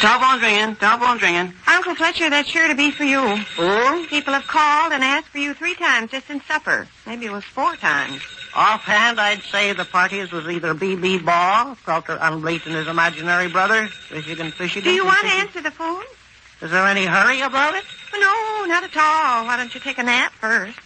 Telephone ringing. Uncle Fletcher, that's sure to be for you. Who? People have called and asked for you 3 times just in supper. Maybe it was 4 times. Offhand, I'd say the parties was either B.B. Ball, Proctor Unbleach and his imaginary brother, Fishigan. Do you want to answer the phone? Is there any hurry about it? No, not at all. Why don't you take a nap first?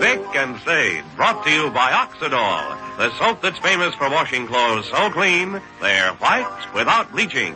Vic and Sade, brought to you by Oxidol, the soap that's famous for washing clothes so clean, they're white without bleaching.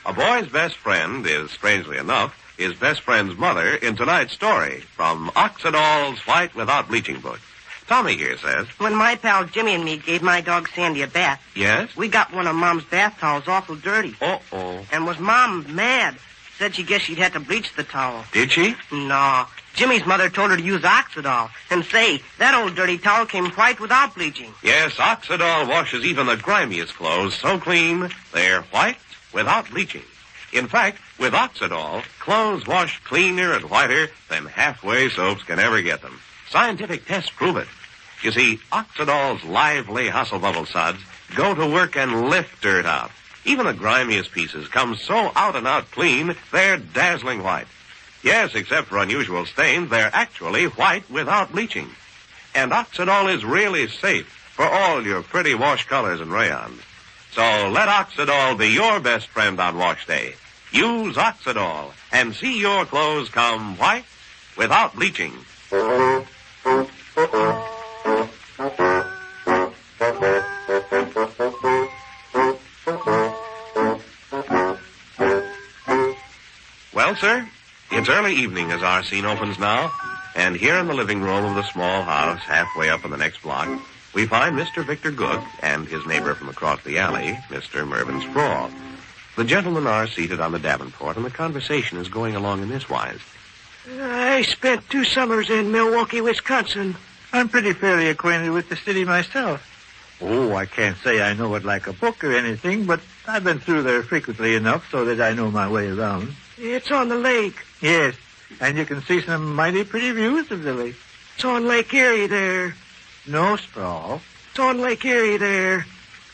A boy's best friend is, strangely enough, his best friend's mother in tonight's story from Oxidol's White Without Bleaching book. Tommy here says, When my pal Jimmy and me gave my dog Sandy a bath, yes? we got one of Mom's bath towels awful dirty. Uh-oh. And was Mom mad? Said she guessed she'd have to bleach the towel. Did she? No. Jimmy's mother told her to use Oxidol. And say, that old dirty towel came white without bleaching. Yes, Oxidol washes even the grimiest clothes so clean, they're white without bleaching. In fact, with Oxidol, clothes wash cleaner and whiter than halfway soaps can ever get them. Scientific tests prove it. You see, Oxidol's lively hustle bubble suds go to work and lift dirt out. Even the grimiest pieces come so out and out clean, they're dazzling white. Yes, except for unusual stains, they're actually white without bleaching. And Oxidol is really safe for all your pretty wash colors and rayons. So let Oxidol be your best friend on wash day. Use Oxidol and see your clothes come white without bleaching. Well, sir, it's early evening as our scene opens now, and here in the living room of the small house halfway up in the next block, we find Mr. Victor Gook and his neighbor from across the alley, Mr. Mervyn Sproul. The gentlemen are seated on the davenport, and the conversation is going along in this wise. I spent 2 summers in Milwaukee, Wisconsin. I'm pretty fairly acquainted with the city myself. Oh, I can't say I know it like a book or anything, but I've been through there frequently enough so that I know my way around. It's on the lake. Yes, and you can see some mighty pretty views of the lake. It's on Lake Erie there. No, Sproul. It's on Lake Erie there.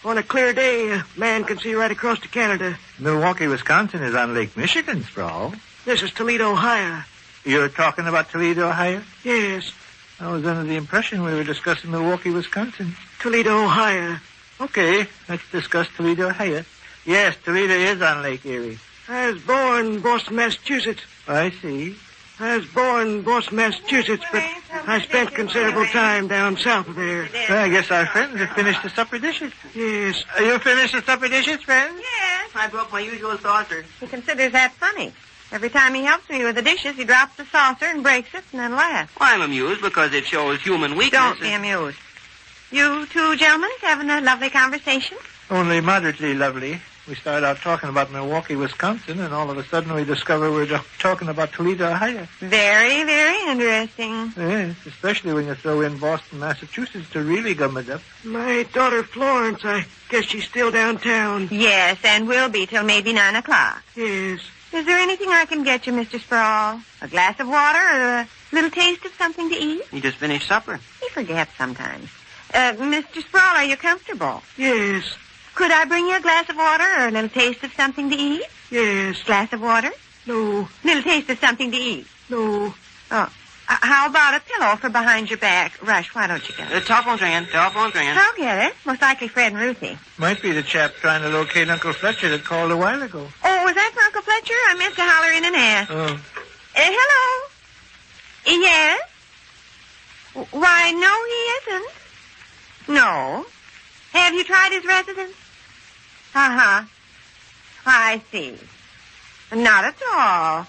On a clear day, a man can see right across to Canada. Milwaukee, Wisconsin is on Lake Michigan, Sproul. This is Toledo, Ohio. You're talking about Toledo, Ohio? Yes, I was under the impression we were discussing Milwaukee, Wisconsin. Toledo, Ohio. Okay, let's discuss Toledo, Ohio. Yes, Toledo is on Lake Erie. I was born in Boston, Massachusetts. I see. I was born in Boston, Massachusetts, but I spent considerable time down south of there. Well, I guess our friends have finished the supper dishes. Yes. Are you finished the supper dishes, friends? Yes. I broke my usual saucer. He considers that funny. Every time he helps me with the dishes, he drops the saucer and breaks it and then laughs. Well, I'm amused because it shows human weakness. Don't be amused. You 2 gentlemen having a lovely conversation? Only moderately lovely. We started out talking about Milwaukee, Wisconsin, and all of a sudden we discover we're talking about Toledo, Ohio. Very, very interesting. Yes, especially when you throw in Boston, Massachusetts to really gum it up. My daughter Florence, I guess she's still downtown. Yes, and will be till maybe 9 o'clock. Yes. Is there anything I can get you, Mr. Sproul? A glass of water or a little taste of something to eat? You just finished supper. He forgets sometimes. Mr. Sproul, are you comfortable? Yes. Could I bring you a glass of water or a little taste of something to eat? Yes. Glass of water? No. Little taste of something to eat? No. Oh. How about a pillow for behind your back? Rush, why don't you get it? The telephone's ringing. I'll get it. Most likely Fred and Ruthie. Might be the chap trying to locate Uncle Fletcher that called a while ago. Oh, was that for Uncle Fletcher? I meant to holler in and ask. Oh. Hello? Yes? Why, no, he isn't. No. Have you tried his residence? Uh-huh. I see. Not at all.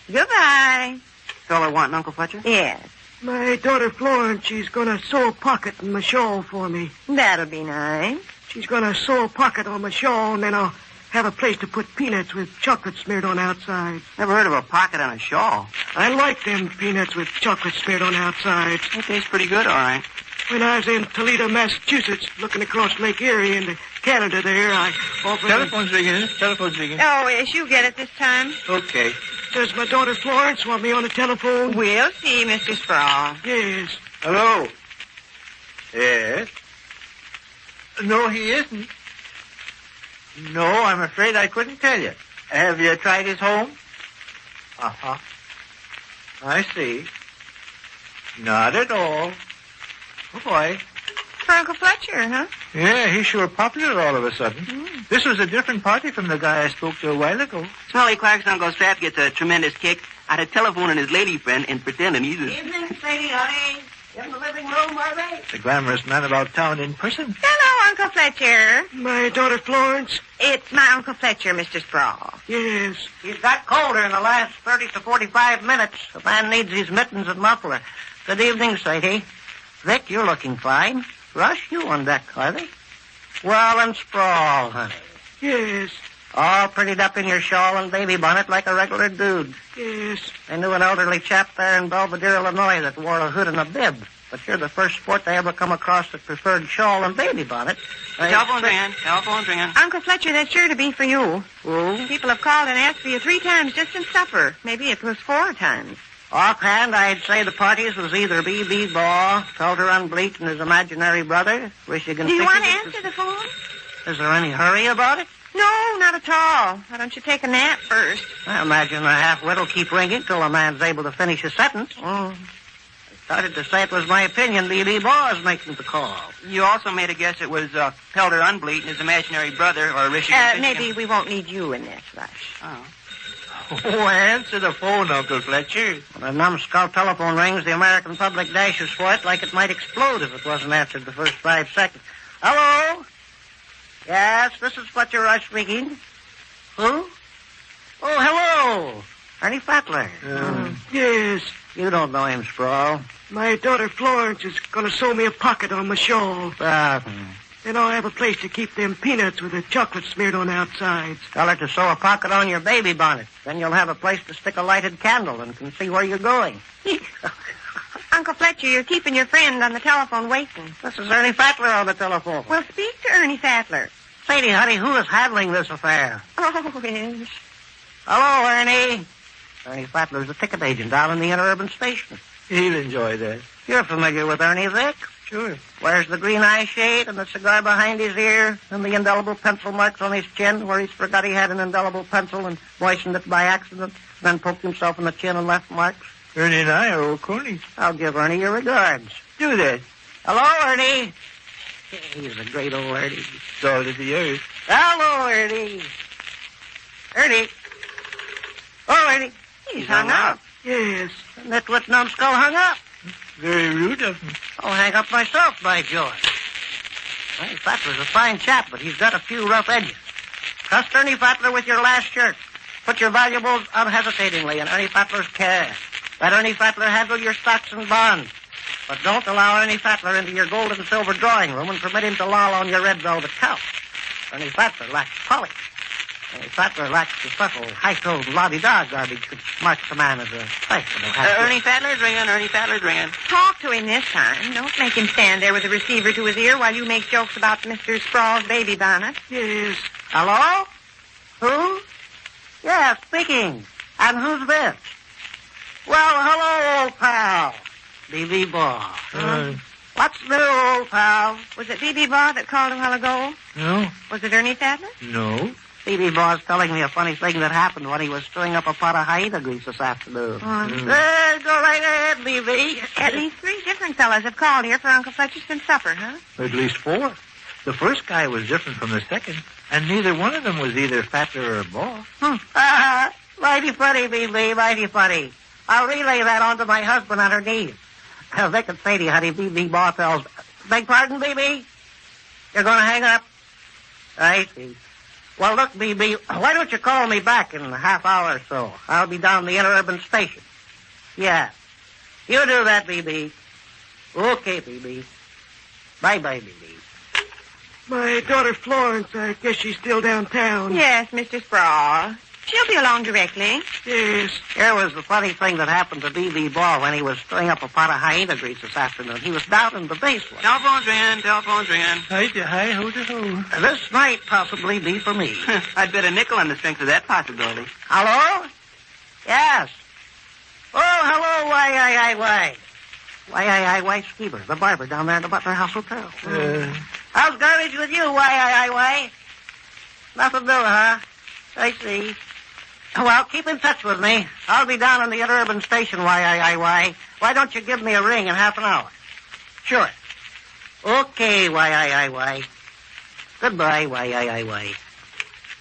Goodbye. That's all I want, Uncle Fletcher? Yes. My daughter Florence, she's going to sew a pocket in my shawl for me. That'll be nice. She's going to sew a pocket on my shawl, and then I'll have a place to put peanuts with chocolate smeared on outside. Never heard of a pocket on a shawl. I like them peanuts with chocolate smeared on outside. It tastes pretty good, all right. When I was in Toledo, Massachusetts, looking across Lake Erie into Canada there, I offered... Telephone's ringing. Telephone's ringing. Oh, yes, you get it this time. Okay. Does my daughter Florence want me on the telephone? We'll see, Mr. Sproul. Yes. Hello? Yes? No, he isn't. No, I'm afraid I couldn't tell you. Have you tried his home? Uh-huh. I see. Not at all. Oh, boy. For Uncle Fletcher, huh? Yeah, he's sure popular all of a sudden. This was a different party from the guy I spoke to a while ago. Smelly Clark's Uncle Sap gets a tremendous kick out of telephoning his lady friend and pretending he's a... Evening, Sadie, honey. In the living room, are they? The glamorous man about town in person. Hello, Uncle Fletcher. My daughter Florence? It's my Uncle Fletcher, Mr. Sproul. Yes. He's got colder in the last 30 to 45 minutes. The man needs his mittens and muffler. Good evening, Sadie. Vic, you're looking fine. Rush, you on deck, Harvey. Well and sprawl, honey. Yes. All prettied up in your shawl and baby bonnet like a regular dude. Yes. I knew an elderly chap there in Belvedere, Illinois that wore a hood and a bib. But you're the first sport I ever come across that preferred shawl and baby bonnet. Telephone's ringing. Telephone's ringing. Uncle Fletcher, that's sure to be for you. Oh? People have called and asked for you 3 times just since supper. Maybe it was 4 times. Offhand, I'd say the parties was either B.B. Baugh, Felder Unbleach, and his imaginary brother. Wish you can Do you think want of to it. answer the phone? Is there any hurry about it? No, not at all. Why don't you take a nap first? I imagine the half-wit will keep ringing till a man's able to finish his sentence. I started to say it was my opinion B.B. Baugh is making the call. You also made a guess it was Pelder Unbleat and his imaginary brother, or Michigan. Maybe we won't need you in this, Rush. Oh. Oh, answer the phone, Uncle Fletcher. When a numbskull telephone rings, the American public dashes for it like it might explode if it wasn't answered the first 5 seconds. Hello? Yes, this is Fletcher Rush speaking. Who? Oh, hello. Ernie Fatler. Yes. You don't know him, Sproul. My daughter Florence is going to sew me a pocket on my shawl. Then I'll have a place to keep them peanuts with the chocolate smeared on outside. Tell her to sew a pocket on your baby bonnet. Then you'll have a place to stick a lighted candle and can see where you're going. Uncle Fletcher, you're keeping your friend on the telephone waiting. This is Ernie Fatler on the telephone. Well, speak to Ernie Fatler. Sadie, honey, who is handling this affair? Oh, yes. Hello, Ernie. Ernie Fatler's a ticket agent down in the interurban station. He'll enjoy that. You're familiar with Ernie, Vic? Sure. Wears the green eye shade and the cigar behind his ear and the indelible pencil marks on his chin where he's forgot he had an indelible pencil and moistened it by accident, then poked himself in the chin and left marks. Ernie and I are old cronies. I'll give Ernie your regards. Do that. Hello, Ernie. He's a great old Ernie. Salt of the earth. Hello, Ernie. Ernie. Oh, Ernie. He's hung up. Yes. That what numbskull hung up. Very rude of him. I'll hang up myself, by George. Ernie Fatler's a fine chap, but he's got a few rough edges. Trust Ernie Fatler with your last shirt. Put your valuables unhesitatingly in Ernie Fatler's care. Let Ernie Fatler handle your stocks and bonds. But don't allow Ernie Fatler into your gold and silver drawing room and permit him to loll on your red velvet couch. Ernie Fatler lacks polish. Ernie Fatler lacks the subtle, high-toned, la-di-da garbage which marks a man as a fashionable Ernie Fatler's ringing. Ernie Fatler's ringing. Talk to him this time. Don't make him stand there with a receiver to his ear while you make jokes about Mr. Sprawl's baby bonnet. Yes. Hello? Who? Yeah, speaking. And who's this? Well, hello, old pal. B.B. Baugh. What's new, old pal? Was it B.B. Baugh that called a while ago? No. Was it Ernie Fatler? No. B.B. Baugh's telling me a funny thing that happened when he was stirring up a pot of hyena grease this afternoon. Go right ahead, B.B. At least 3 different fellas have called here for Uncle Fletcher since supper, huh? At least 4. The first guy was different from the second, and neither one of them was either Fatler or Baugh. Mighty funny, B.B., mighty funny. I'll relay that on to my husband on her knees. Vic and Sade, honey, B.B. Baugh tells... Beg pardon, B.B.? You're going to hang up? I see. Well, look, B.B., why don't you call me back in a half hour or so? I'll be down the interurban station. Yeah. You do that, B.B. Okay, B.B. Bye-bye, B.B. My daughter Florence, I guess she's still downtown. Yes, Mr. Sproul. She'll be along directly. Yes. Here was the funny thing that happened to D.V. Ball when he was stirring up a pot of hyena grease this afternoon. He was down in the basement. Telephone's ringing. Telephone's ringing. Hi, who's it? This might possibly be for me. I'd bet a nickel on the strength of that possibility. Hello? Yes. Oh, hello, why. Why, Skeever, the barber down there in the Butler House Hotel. How's garbage with you, why? Nothing to do, huh? I see. Well, keep in touch with me. I'll be down in the interurban station, why. Why don't you give me a ring in half an hour? Sure. Okay, why. Goodbye, why.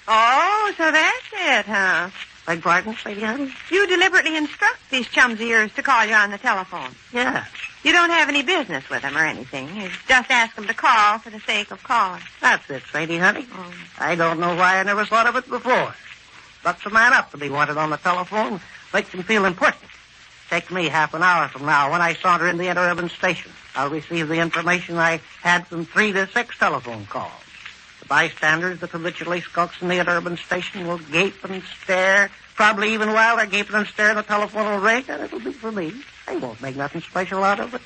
Oh, so that's it, huh? Beg pardon, lady honey? You deliberately instruct these chums of yours to call you on the telephone. Yes. You don't have any business with them or anything. You just ask them to call for the sake of calling. That's it, lady honey. I don't know why I never thought of it before. Bucks a man up to be wanted on the telephone. Makes him feel important. Take me half an hour from now when I saunter in the interurban station. I'll receive the information I had from 3 to 6 telephone calls. The bystanders that habitually skulks in the interurban station will gape and stare. Probably even while they're gaping and staring, the telephone will ring, and it'll be for me. I won't make nothing special out of it.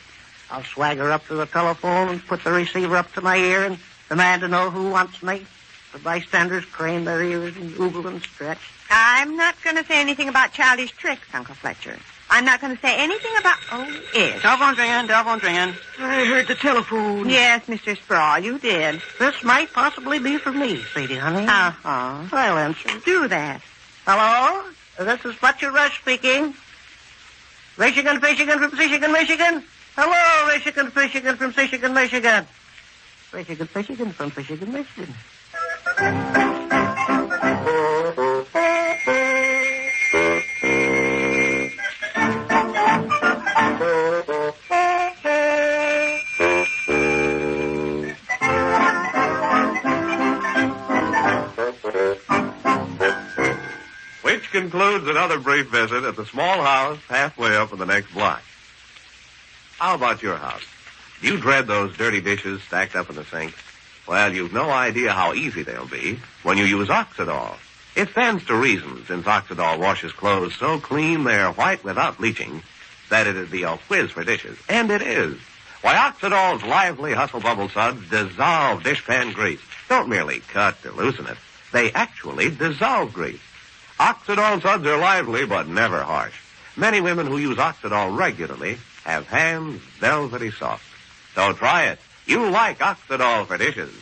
I'll swagger up to the telephone and put the receiver up to my ear and demand to know who wants me. The bystanders crane their ears and oogle and stretch. I'm not going to say anything about childish tricks, Uncle Fletcher. I'm not going to say anything about... Oh, yes. Telephone's ringing. I heard the telephone. Yes, Mr. Sproul, you did. This might possibly be for me, sweetie honey. Uh-huh. I'll answer. Do that. Hello? This is Fletcher Rush speaking. Michigan from Michigan. Hello, Michigan from Michigan. Michigan from Michigan. Which concludes another brief visit at the small house halfway up in the next block. How about your house? Do you dread those dirty dishes stacked up in the sink? Well, you've no idea how easy they'll be when you use Oxidol. It stands to reason, since Oxidol washes clothes so clean they're white without bleaching, that it'd be a whiz for dishes. And it is. Why, Oxidol's lively hustle bubble suds dissolve dishpan grease. Don't merely cut or loosen it. They actually dissolve grease. Oxidol suds are lively but never harsh. Many women who use Oxidol regularly have hands velvety soft. So try it. You like Oxidol for dishes.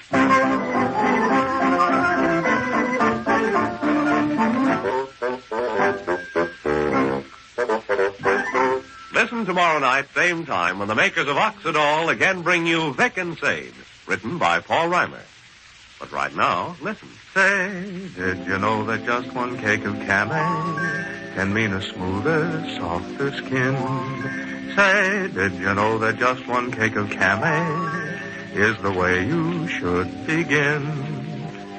Listen tomorrow night, same time, when the makers of Oxidol again bring you Vic and Sade, written by Paul Reimer. But right now, listen. Say, did you know that just one cake of Camay can mean a smoother, softer skin? Say, did you know that just one cake of Camay is the way you should begin?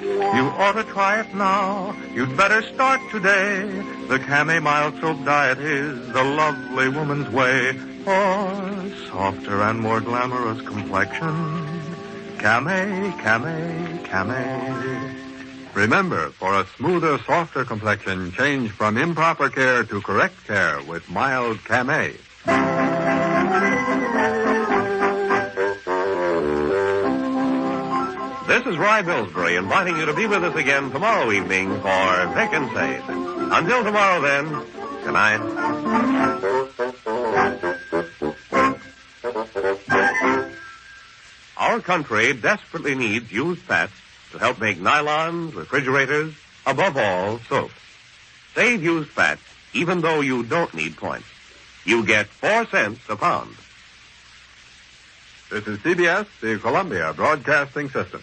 You ought to try it now. You'd better start today. The Camay mild soap diet is the lovely woman's way for softer and more glamorous complexion. Camay. Remember, for a smoother, softer complexion, change from improper care to correct care with mild Camay. This is Rye Billsbury inviting you to be with us again tomorrow evening for Vic and Sade. Until tomorrow, then, good night. Our country desperately needs used fats to help make nylons, refrigerators, above all, soap. Save used fats even though you don't need points. You get 4 cents a pound. This is CBS, the Columbia Broadcasting System.